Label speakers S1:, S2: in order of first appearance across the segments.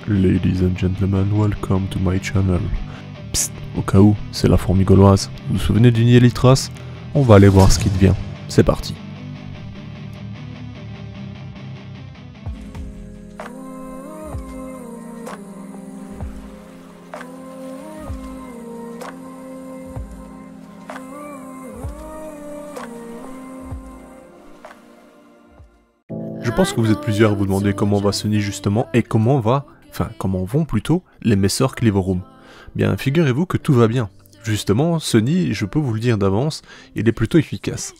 S1: Ladies and gentlemen, welcome to my channel. Psst, au cas où, c'est la fourmi gauloise. Vous vous souvenez du Nielitras? On va aller voir ce qui devient. C'est parti. Je pense que vous êtes plusieurs à vous demander comment va ce nid justement et comment vont plutôt les Messer Clivorum. Bien, figurez-vous que tout va bien. Justement, ce nid, je peux vous le dire d'avance, il est plutôt efficace.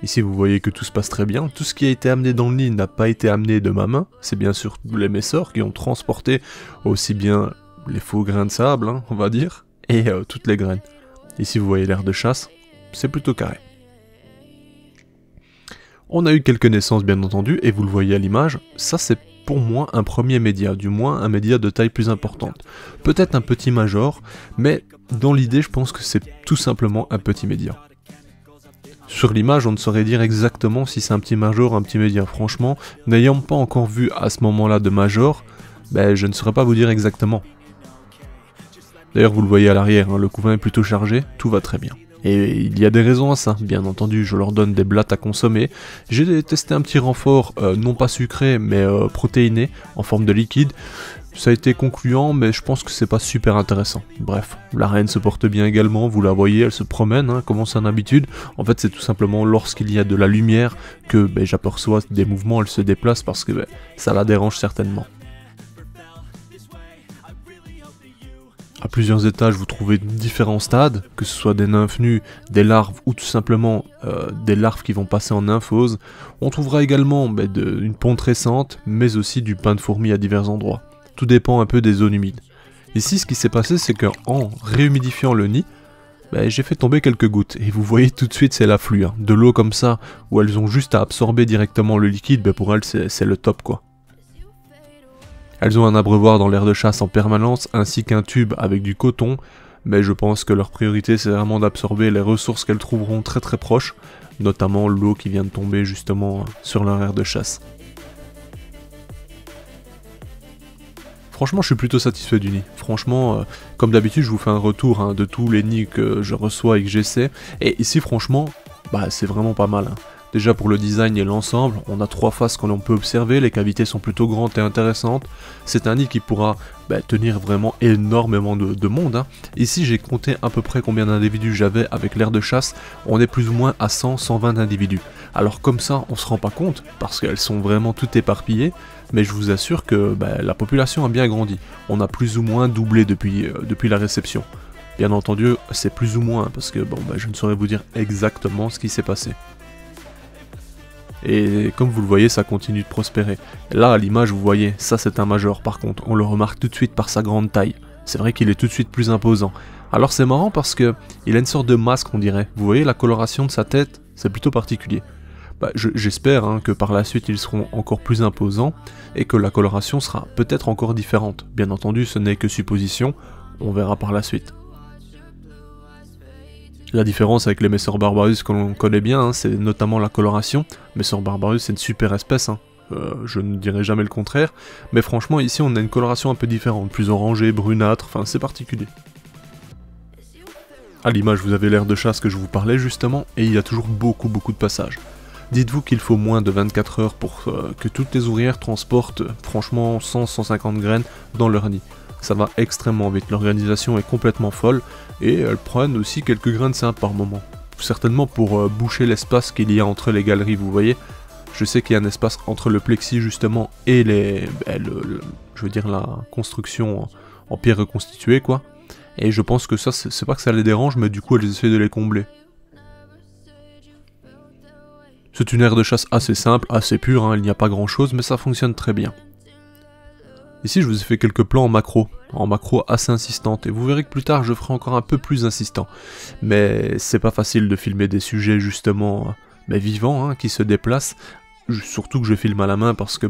S1: Ici, vous voyez que tout se passe très bien. Tout ce qui a été amené dans le nid n'a pas été amené de ma main. C'est bien sûr les Messer qui ont transporté aussi bien les faux grains de sable, hein, on va dire, et toutes les graines. Ici, vous voyez l'aire de chasse, c'est plutôt carré. On a eu quelques naissances bien entendu, et vous le voyez à l'image, ça c'est pour moi un premier média, du moins un média de taille plus importante. Peut-être un petit major, mais dans l'idée je pense que c'est tout simplement un petit média. Sur l'image on ne saurait dire exactement si c'est un petit major ou un petit média, franchement, n'ayant pas encore vu à ce moment-là de major, ben, je ne saurais pas vous dire exactement. D'ailleurs vous le voyez à l'arrière, hein, le couvain est plutôt chargé, tout va très bien. Et il y a des raisons à ça, bien entendu, je leur donne des blattes à consommer. J'ai testé un petit renfort, non pas sucré, mais protéiné, en forme de liquide. Ça a été concluant, mais je pense que c'est pas super intéressant. Bref, la reine se porte bien également, vous la voyez, elle se promène, hein, comme c'est en habitude. En fait, c'est tout simplement lorsqu'il y a de la lumière que j'aperçois des mouvements, elle se déplace parce que ça la dérange certainement. À plusieurs étages, vous trouvez différents stades, que ce soit des nymphes nues, des larves ou tout simplement des larves qui vont passer en nymphose. On trouvera également une ponte récente, mais aussi du pain de fourmi à divers endroits. Tout dépend un peu des zones humides. Ici, ce qui s'est passé, c'est qu'en réhumidifiant le nid, j'ai fait tomber quelques gouttes. Et vous voyez tout de suite, c'est l'afflux. Hein. De l'eau comme ça, où elles ont juste à absorber directement le liquide, pour elles, c'est le top quoi. Elles ont un abreuvoir dans l'aire de chasse en permanence, ainsi qu'un tube avec du coton, mais je pense que leur priorité c'est vraiment d'absorber les ressources qu'elles trouveront très très proches, notamment l'eau qui vient de tomber justement sur leur aire de chasse. Franchement, je suis plutôt satisfait du nid. Franchement, comme d'habitude, je vous fais un retour de tous les nids que je reçois et que j'essaie, et ici franchement, c'est vraiment pas mal. Hein. Déjà pour le design et l'ensemble, on a 3 faces que l'on peut observer, les cavités sont plutôt grandes et intéressantes. C'est un nid qui pourra tenir vraiment énormément de monde. Hein. Ici j'ai compté à peu près combien d'individus j'avais avec l'aire de chasse, on est plus ou moins à 100-120 individus. Alors comme ça on se rend pas compte, parce qu'elles sont vraiment toutes éparpillées, mais je vous assure que la population a bien grandi. On a plus ou moins doublé depuis la réception. Bien entendu c'est plus ou moins, parce que je ne saurais vous dire exactement ce qui s'est passé. Et comme vous le voyez, ça continue de prospérer. Là, à l'image, vous voyez, ça c'est un major par contre, on le remarque tout de suite par sa grande taille. C'est vrai qu'il est tout de suite plus imposant. Alors c'est marrant parce que il a une sorte de masque, on dirait. Vous voyez la coloration de sa tête, c'est plutôt particulier. J'espère que par la suite ils seront encore plus imposants et que la coloration sera peut-être encore différente. Bien entendu, ce n'est que supposition, on verra par la suite. La différence avec les Messer Barbarus que l'on connaît bien, c'est notamment la coloration. Messer Barbarus c'est une super espèce, je ne dirai jamais le contraire, mais franchement ici on a une coloration un peu différente, plus orangée, brunâtre, c'est particulier. À l'image vous avez l'aire de chasse que je vous parlais justement, et il y a toujours beaucoup de passages. Dites-vous qu'il faut moins de 24 heures pour que toutes les ouvrières transportent franchement 100-150 graines dans leur nid. Ça va extrêmement vite, l'organisation est complètement folle, et elles prennent aussi quelques grains de sable par moment. Certainement pour boucher l'espace qu'il y a entre les galeries, vous voyez. Je sais qu'il y a un espace entre le plexi justement et je veux dire la construction en pierre reconstituée quoi. Et je pense que ça, c'est pas que ça les dérange, mais du coup elles essaient de les combler. C'est une aire de chasse assez simple, assez pure, il n'y a pas grand chose, mais ça fonctionne très bien. Ici je vous ai fait quelques plans en macro assez insistantes, et vous verrez que plus tard je ferai encore un peu plus insistant. Mais c'est pas facile de filmer des sujets justement vivants, qui se déplacent, surtout que je filme à la main parce que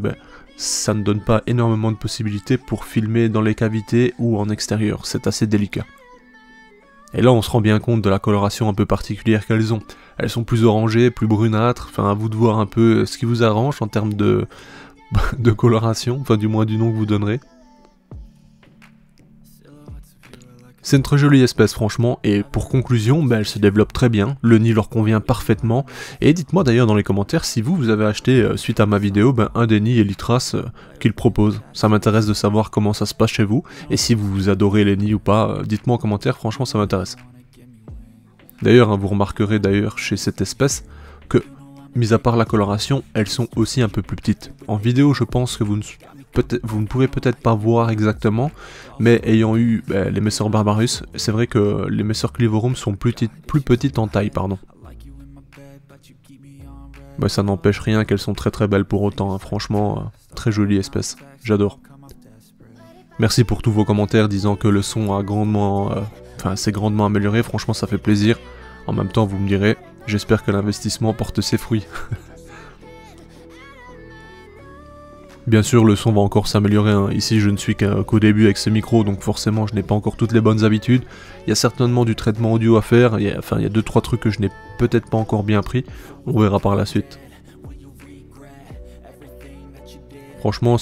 S1: ça ne donne pas énormément de possibilités pour filmer dans les cavités ou en extérieur, c'est assez délicat. Et là on se rend bien compte de la coloration un peu particulière qu'elles ont. Elles sont plus orangées, plus brunâtres, à vous de voir un peu ce qui vous arrange en termes de coloration, du moins du nom que vous donnerez. C'est une très jolie espèce franchement, et pour conclusion, elle se développe très bien, le nid leur convient parfaitement, et dites-moi d'ailleurs dans les commentaires si vous avez acheté, suite à ma vidéo, un des nids Elytras qu'ils proposent. Ça m'intéresse de savoir comment ça se passe chez vous, et si vous adorez les nids ou pas, dites-moi en commentaire, franchement ça m'intéresse. D'ailleurs, vous remarquerez d'ailleurs chez cette espèce que, mis à part la coloration, elles sont aussi un peu plus petites. En vidéo, je pense que vous ne pourrez peut-être pas voir exactement, mais ayant eu les Messor Barbarus, c'est vrai que les Messor Clivorum sont plus petites en taille, pardon. Ça n'empêche rien qu'elles sont très belles pour autant, hein. Franchement, très jolie espèce, j'adore. Merci pour tous vos commentaires disant que le son a grandement, s'est grandement amélioré, franchement ça fait plaisir. En même temps, vous me direz, j'espère que l'investissement porte ses fruits. Bien sûr, le son va encore s'améliorer, hein. Ici, je ne suis qu'au début avec ce micro, donc forcément, je n'ai pas encore toutes les bonnes habitudes. Il y a certainement du traitement audio à faire, il y a 2-3 trucs que je n'ai peut-être pas encore bien pris. On verra par la suite. Franchement,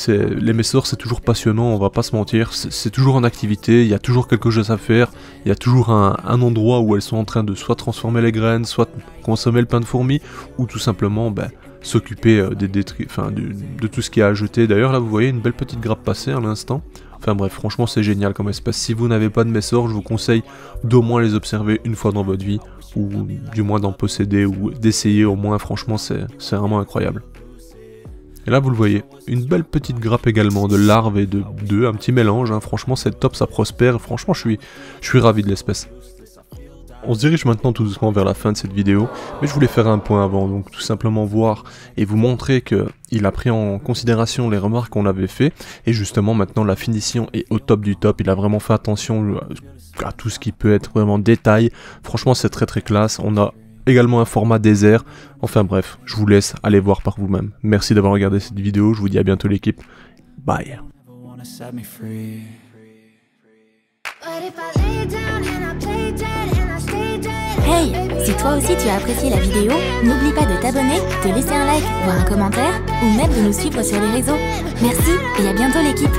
S1: les Messor, c'est toujours passionnant, on va pas se mentir. C'est toujours en activité, il y a toujours quelque chose à faire. Il y a toujours un endroit où elles sont en train de soit transformer les graines, soit consommer le pain de fourmi, ou tout simplement s'occuper de tout ce qu'il y a à jeter. D'ailleurs là vous voyez une belle petite grappe passée à l'instant. Enfin bref, franchement c'est génial comme espèce. Si vous n'avez pas de Messor, je vous conseille d'au moins les observer une fois dans votre vie, ou du moins d'en posséder, ou d'essayer au moins. Franchement c'est vraiment incroyable. Et là vous le voyez, une belle petite grappe également de larves et d'œufs, un petit mélange, hein. Franchement c'est top, ça prospère, franchement je suis ravi de l'espèce. On se dirige maintenant tout doucement vers la fin de cette vidéo, mais je voulais faire un point avant, donc tout simplement voir et vous montrer qu'il a pris en considération les remarques qu'on avait fait, et justement maintenant la finition est au top du top, il a vraiment fait attention à tout ce qui peut être vraiment détail. Franchement c'est très classe, on a également un format désert, enfin bref, je vous laisse aller voir par vous-même. Merci d'avoir regardé cette vidéo, je vous dis à bientôt l'équipe, bye.
S2: Hey, si toi aussi tu as apprécié la vidéo, n'oublie pas de t'abonner, de laisser un like, voire un commentaire, ou même de nous suivre sur les réseaux. Merci et à bientôt l'équipe.